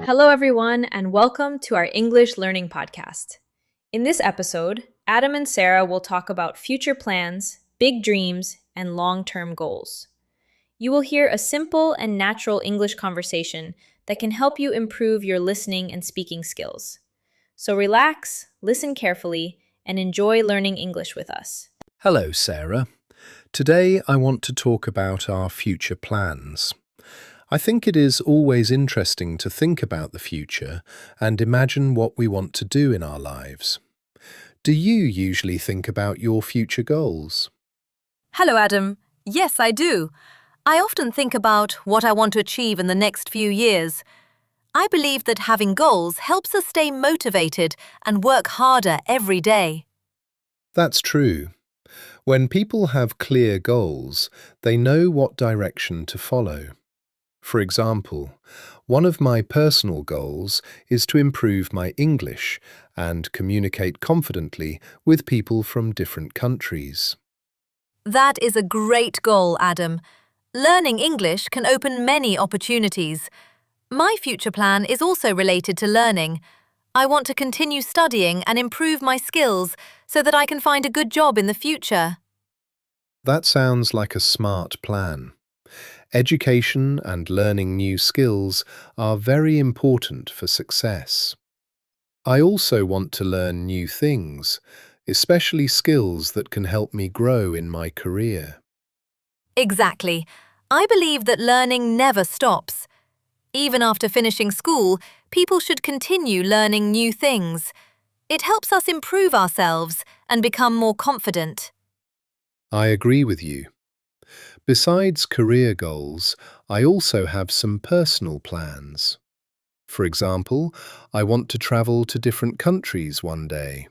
Hello, everyone, and welcome to our English Learning Podcast. In this episode, Adam and Sarah will talk about future plans, big dreams, and long term goals. You will hear a simple and natural English conversation that can help you improve your listening and speaking skills. So relax, listen carefully, and enjoy learning English with us. Hello, Sarah. Today I want to talk about our future plans. I think it is always interesting to think about the future and imagine what we want to do in our lives. Do you usually think about your future goals? Hello, Adam. Yes, I do. I often think about what I want to achieve in the next few years. I believe that having goals helps us stay motivated and work harder every day. That's true. When people have clear goals, they know what direction to follow. For example, one of my personal goals is to improve my English and communicate confidently with people from different countries. That is a great goal, Adam. Learning English can open many opportunities. My future plan is also related to learning. I want to continue studying and improve my skills so that I can find a good job in the future. That sounds like a smart plan. Education and learning new skills are very important for success. I also want to learn new things, especially skills that can help me grow in my career. Exactly. I believe that learning never stops. Even after finishing school, people should continue learning new things. It helps us improve ourselves and become more confident. I agree with you. Besides career goals, I also have some personal plans. For example, I want to travel to different countries one day.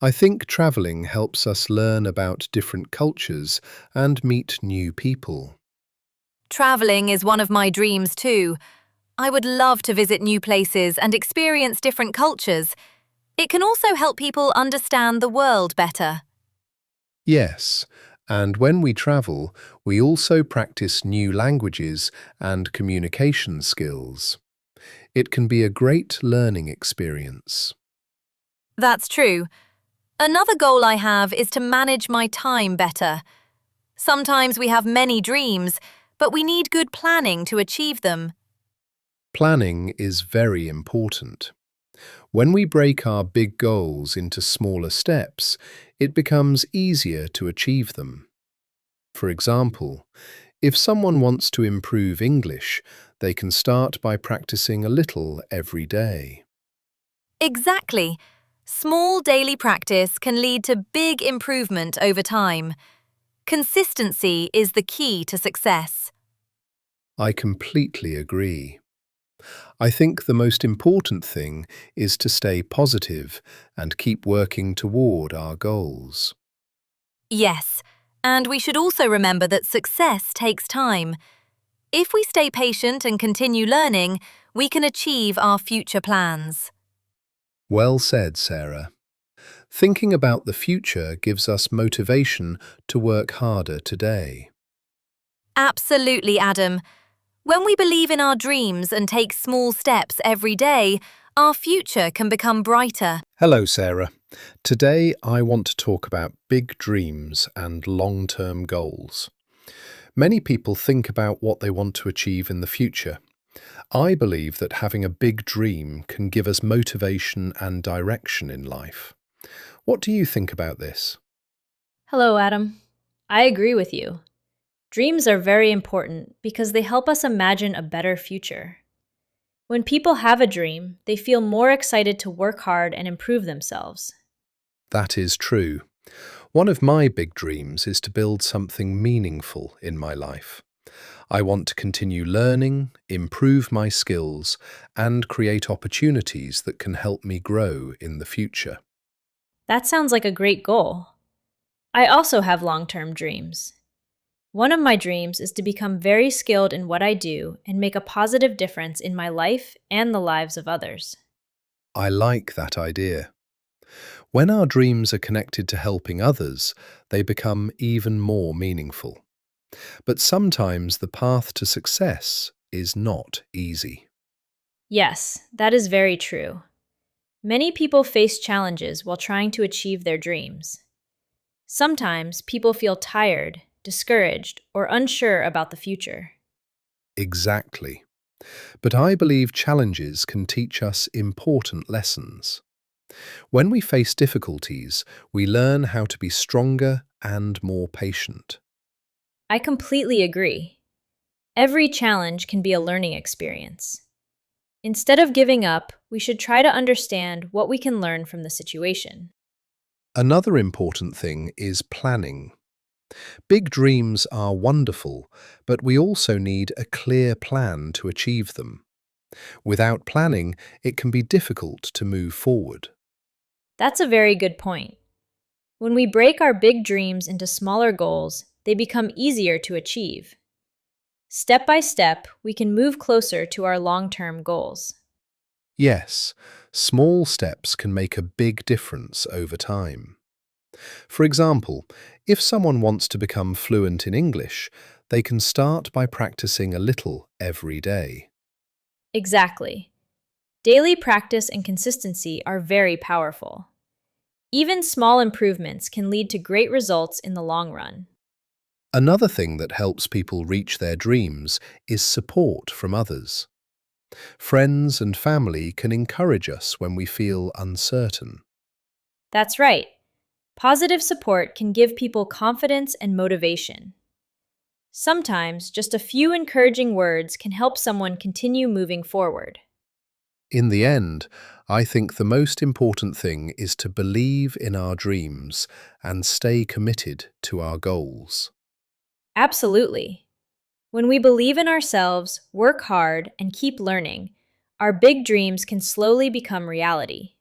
I think traveling helps us learn about different cultures and meet new people. Traveling is one of my dreams too. I would love to visit new places and experience different cultures. It can also help people understand the world better. Yes, and when we travel, we also practice new languages and communication skills. It can be a great learning experience. That's true. Another goal I have is to manage my time better. Sometimes we have many dreams, but we need good planning to achieve them. Planning is very important. When we break our big goals into smaller steps, it becomes easier to achieve them. For example, if someone wants to improve English, they can start by practicing a little every day. Exactly. Small daily practice can lead to big improvement over time. Consistency is the key to success. I completely agree. I think the most important thing is to stay positive and keep working toward our goals. Yes, and we should also remember that success takes time. If we stay patient and continue learning, we can achieve our future plans. Well said, Sarah. Thinking about the future gives us motivation to work harder today. Absolutely, Adam. When we believe in our dreams and take small steps every day, our future can become brighter. Hello, Sarah. Today I want to talk about big dreams and long-term goals. Many people think about what they want to achieve in the future. I believe that having a big dream can give us motivation and direction in life. What do you think about this? Hello, Adam. I agree with you. Dreams are very important because they help us imagine a better future. When people have a dream, they feel more excited to work hard and improve themselves. That is true. One of my big dreams is to build something meaningful in my life. I want to continue learning, improve my skills, and create opportunities that can help me grow in the future. That sounds like a great goal. I also have long-term dreams. One of my dreams is to become very skilled in what I do and make a positive difference in my life and the lives of others. I like that idea. When our dreams are connected to helping others, they become even more meaningful. But sometimes the path to success is not easy. Yes, that is very true. Many people face challenges while trying to achieve their dreams. Sometimes people feel tired, discouraged, or unsure about the future. Exactly. But I believe challenges can teach us important lessons. When we face difficulties, we learn how to be stronger and more patient. I completely agree. Every challenge can be a learning experience. Instead of giving up, we should try to understand what we can learn from the situation. Another important thing is planning. Big dreams are wonderful, but we also need a clear plan to achieve them. Without planning, it can be difficult to move forward. That's a very good point. When we break our big dreams into smaller goals, they become easier to achieve. Step by step, we can move closer to our long term goals. Yes, small steps can make a big difference over time. For example, if someone wants to become fluent in English, they can start by practicing a little every day. Exactly. Daily practice and consistency are very powerful. Even small improvements can lead to great results in the long run. Another thing that helps people reach their dreams is support from others. Friends and family can encourage us when we feel uncertain. That's right. Positive support can give people confidence and motivation. Sometimes, just a few encouraging words can help someone continue moving forward. In the end, I think the most important thing is to believe in our dreams and stay committed to our goals. Absolutely. When we believe in ourselves, work hard, and keep learning, our big dreams can slowly become reality.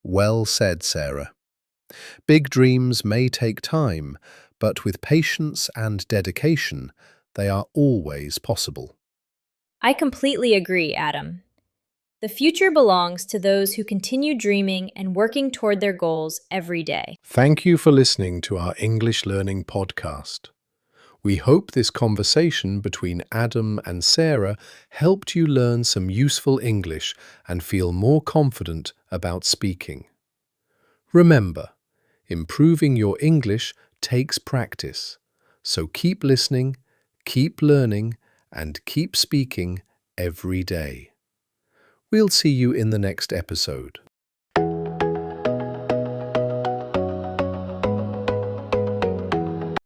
Well said, Sarah. Big dreams may take time, but with patience and dedication, they are always possible. I completely agree, Adam. The future belongs to those who continue dreaming and working toward their goals every day. Thank you for listening to our English Learning Podcast. We hope this conversation between Adam and Sarah helped you learn some useful English and feel more confident about speaking. Remember, improving your English takes practice, so keep listening, keep learning, and keep speaking every day. We'll see you in the next episode.